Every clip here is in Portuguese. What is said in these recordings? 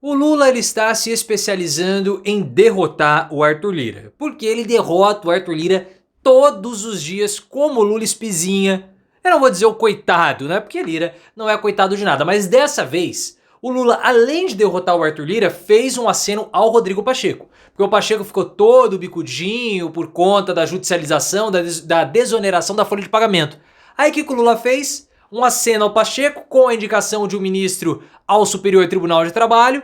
O Lula ele está se especializando em derrotar o Arthur Lira, porque ele derrota o Arthur Lira todos os dias como Lula espizinha. Eu não vou dizer o coitado, né? Porque Lira não é coitado de nada, mas dessa vez o Lula, além de derrotar o Arthur Lira, fez um aceno ao Rodrigo Pacheco. Porque o Pacheco ficou todo bicudinho por conta da judicialização, da desoneração da folha de pagamento. Aí o que o Lula fez? Um aceno ao Pacheco com a indicação de um ministro ao Superior Tribunal de Trabalho,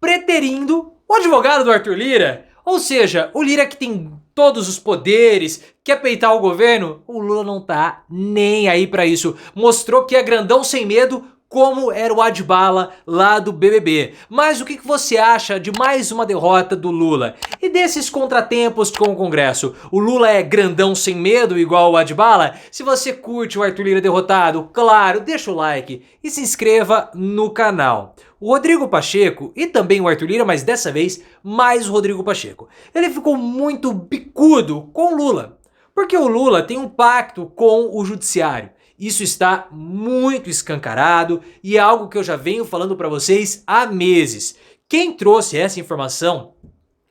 preterindo o advogado do Arthur Lira. Ou seja, o Lira que tem todos os poderes, quer peitar o governo, o Lula não tá nem aí pra isso. Mostrou que é grandão sem medo, como era o Adbala lá do BBB. Mas o que você acha de mais uma derrota do Lula? E desses contratempos com o Congresso? O Lula é grandão sem medo igual o Adbala? Se você curte o Arthur Lira derrotado, claro, deixa o like e se inscreva no canal. O Rodrigo Pacheco e também o Arthur Lira, mas dessa vez mais o Rodrigo Pacheco. Ele ficou muito bicudo com o Lula, porque o Lula tem um pacto com o judiciário. Isso está muito escancarado e é algo que eu já venho falando para vocês há meses. Quem trouxe essa informação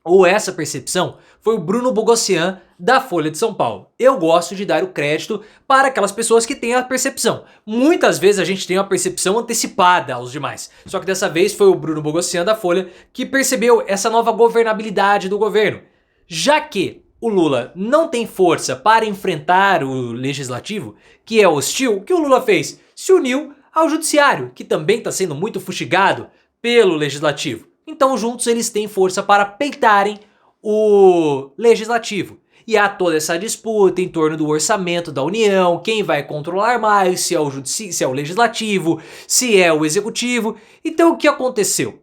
ou essa percepção foi o Bruno Bogossian da Folha de São Paulo. Eu gosto de dar o crédito para aquelas pessoas que têm a percepção. Muitas vezes a gente tem uma percepção antecipada aos demais. Só que dessa vez foi o Bruno Bogossian da Folha que percebeu essa nova governabilidade do governo. Já que o Lula não tem força para enfrentar o legislativo, que é hostil, o que o Lula fez? Se uniu ao judiciário, que também está sendo muito fustigado pelo legislativo. Então juntos eles têm força para peitarem o legislativo. E há toda essa disputa em torno do orçamento da União, quem vai controlar mais, se é o legislativo, se é o executivo. Então o que aconteceu?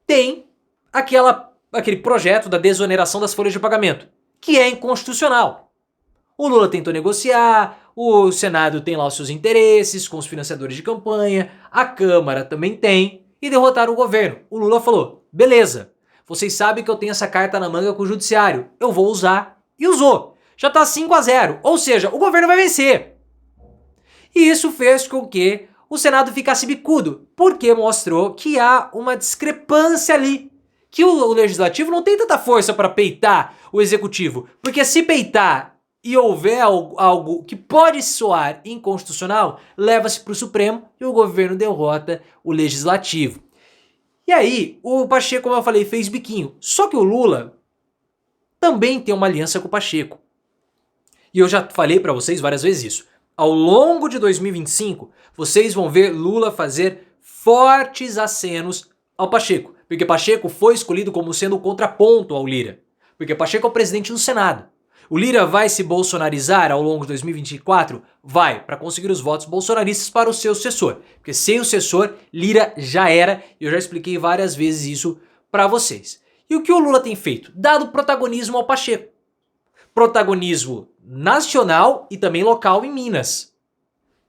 Tem aquele projeto da desoneração das folhas de pagamento, que é inconstitucional. O Lula tentou negociar, o Senado tem lá os seus interesses com os financiadores de campanha, a Câmara também tem, e derrotaram o governo. O Lula falou, beleza, vocês sabem que eu tenho essa carta na manga com o judiciário, eu vou usar, e usou. Já tá 5-0, ou seja, o governo vai vencer. E isso fez com que o Senado ficasse bicudo, porque mostrou que há uma discrepância ali, que o legislativo não tem tanta força para peitar o executivo, porque se peitar e houver algo que pode soar inconstitucional, leva-se para o Supremo e o governo derrota o legislativo. E aí, o Pacheco, como eu falei, fez biquinho. Só que o Lula também tem uma aliança com o Pacheco. E eu já falei para vocês várias vezes isso. Ao longo de 2025, vocês vão ver Lula fazer fortes acenos ao Pacheco. Porque Pacheco foi escolhido como sendo o contraponto ao Lira. Porque Pacheco é o presidente do Senado. O Lira vai se bolsonarizar ao longo de 2024? Vai, para conseguir os votos bolsonaristas para o seu sucessor. Porque sem o sucessor, Lira já era, e eu já expliquei várias vezes isso para vocês. E o que o Lula tem feito? Dado protagonismo ao Pacheco. Protagonismo nacional e também local em Minas.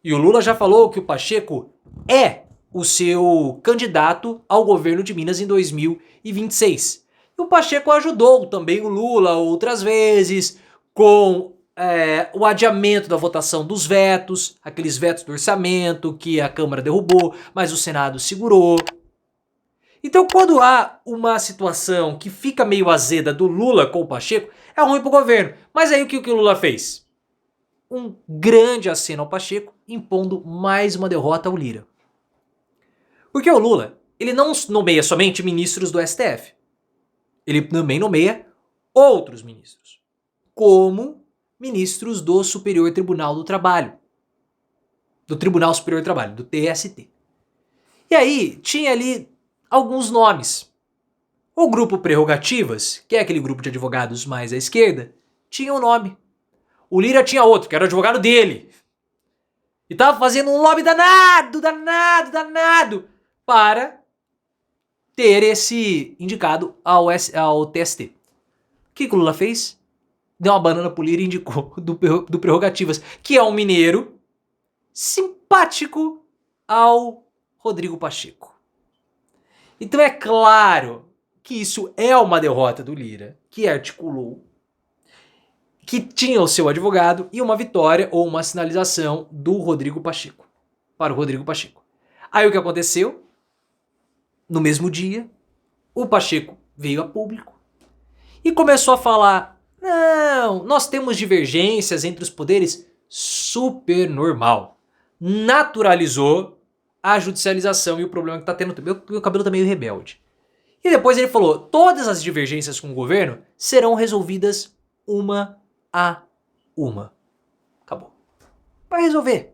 E o Lula já falou que o Pacheco é o seu candidato ao governo de Minas em 2026. E o Pacheco ajudou também o Lula outras vezes com o adiamento da votação dos vetos, aqueles vetos do orçamento que a Câmara derrubou, mas o Senado segurou. Então quando há uma situação que fica meio azeda do Lula com o Pacheco, é ruim pro governo. Mas aí o que o Lula fez? Um grande aceno ao Pacheco, impondo mais uma derrota ao Lira. Porque o Lula, ele não nomeia somente ministros do STF. Ele também nomeia outros ministros, como ministros do Superior Tribunal do Trabalho. Do Tribunal Superior do Trabalho, do TST. E aí, tinha ali alguns nomes. O grupo Prerrogativas, que é aquele grupo de advogados mais à esquerda, tinha um nome. O Lira tinha outro, que era o advogado dele. E tava fazendo um lobby danado, para ter esse indicado ao TST. O que o Lula fez? Deu uma banana pro Lira e indicou do Prerrogativas, que é um mineiro simpático ao Rodrigo Pacheco. Então é claro que isso é uma derrota do Lira, que articulou, que tinha o seu advogado, e uma vitória ou uma sinalização do Rodrigo Pacheco, para o Rodrigo Pacheco. Aí o que aconteceu? No mesmo dia, o Pacheco veio a público e começou a falar: não, nós temos divergências entre os poderes, super normal. Naturalizou a judicialização e o problema que tá tendo. Meu cabelo tá meio rebelde. E depois ele falou: todas as divergências com o governo serão resolvidas uma a uma. Acabou. Vai resolver.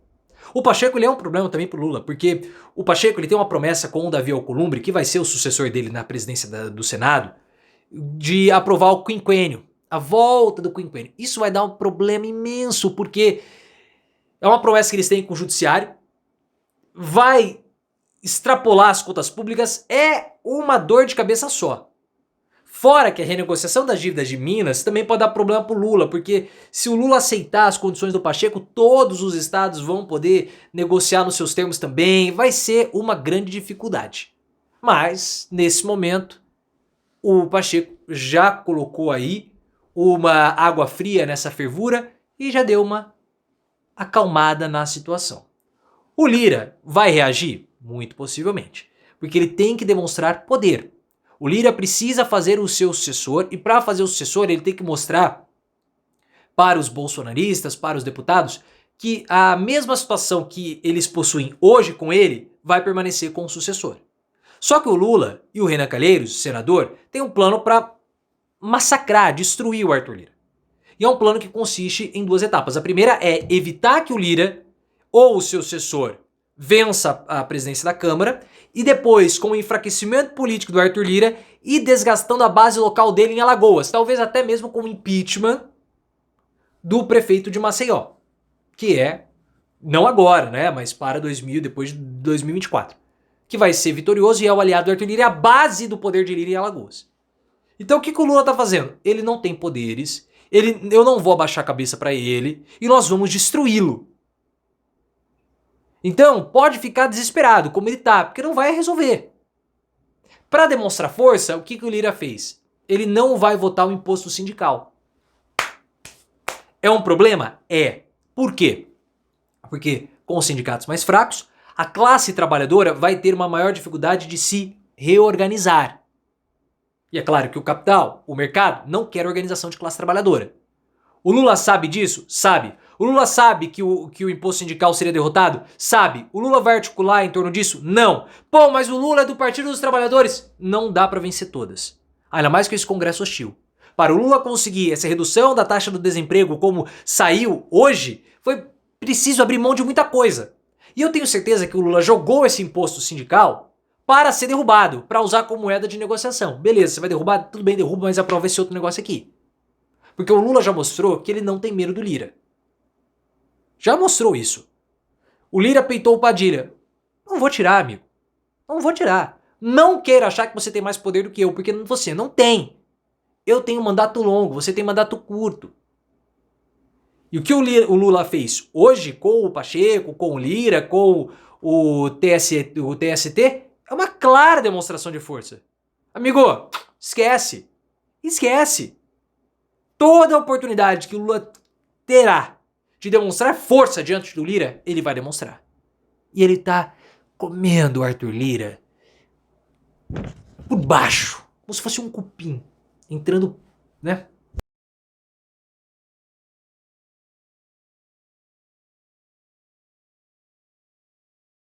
O Pacheco ele é um problema também pro Lula, porque o Pacheco ele tem uma promessa com o Davi Alcolumbre, que vai ser o sucessor dele na presidência do Senado, de aprovar o quinquênio, a volta do quinquênio. Isso vai dar um problema imenso, porque é uma promessa que eles têm com o judiciário, vai extrapolar as contas públicas, é uma dor de cabeça só. Fora que a renegociação das dívidas de Minas também pode dar problema pro Lula, porque se o Lula aceitar as condições do Pacheco, todos os estados vão poder negociar nos seus termos também, vai ser uma grande dificuldade. Mas, nesse momento, o Pacheco já colocou aí uma água fria nessa fervura e já deu uma acalmada na situação. O Lira vai reagir? Muito possivelmente, porque ele tem que demonstrar poder. O Lira precisa fazer o seu sucessor e para fazer o sucessor ele tem que mostrar para os bolsonaristas, para os deputados, que a mesma situação que eles possuem hoje com ele vai permanecer com o sucessor. Só que o Lula e o Renan Calheiros, senador, têm um plano para massacrar, destruir o Arthur Lira. E é um plano que consiste em duas etapas. A primeira é evitar que o Lira ou o seu sucessor vença a presidência da Câmara e depois, com o enfraquecimento político do Arthur Lira e desgastando a base local dele em Alagoas, talvez até mesmo com o impeachment do prefeito de Maceió, que é, não agora, né, mas para depois de 2024, que vai ser vitorioso e é o aliado do Arthur Lira e a base do poder de Lira em Alagoas. Então o que o Lula tá fazendo? Ele não tem poderes, eu não vou abaixar a cabeça para ele e nós vamos destruí-lo. Então, pode ficar desesperado, como ele tá, porque não vai resolver. Para demonstrar força, o que o Lira fez? Ele não vai votar o imposto sindical. É um problema? É. Por quê? Porque com os sindicatos mais fracos, a classe trabalhadora vai ter uma maior dificuldade de se reorganizar. E é claro que o capital, o mercado, não quer organização de classe trabalhadora. O Lula sabe disso? Sabe. O Lula sabe que o imposto sindical seria derrotado? Sabe. O Lula vai articular em torno disso? Não. Pô, mas o Lula é do Partido dos Trabalhadores. Não dá pra vencer todas. Ainda mais com esse congresso hostil. Para o Lula conseguir essa redução da taxa do desemprego como saiu hoje, foi preciso abrir mão de muita coisa. E eu tenho certeza que o Lula jogou esse imposto sindical para ser derrubado, para usar como moeda de negociação. Beleza, você vai derrubar? Tudo bem, derruba, mas aprova esse outro negócio aqui. Porque o Lula já mostrou que ele não tem medo do Lira. Já mostrou isso. O Lira peitou o Padilha. Não vou tirar, amigo. Não vou tirar. Não queira achar que você tem mais poder do que eu, porque você não tem. Eu tenho mandato longo, você tem mandato curto. E o que o Lula fez hoje com o Pacheco, com o Lira, com o TST, é uma clara demonstração de força. Amigo, esquece. Esquece. Toda oportunidade que o Lula terá de demonstrar força diante do Lira, ele vai demonstrar. E ele tá comendo o Arthur Lira por baixo, como se fosse um cupim, entrando, né,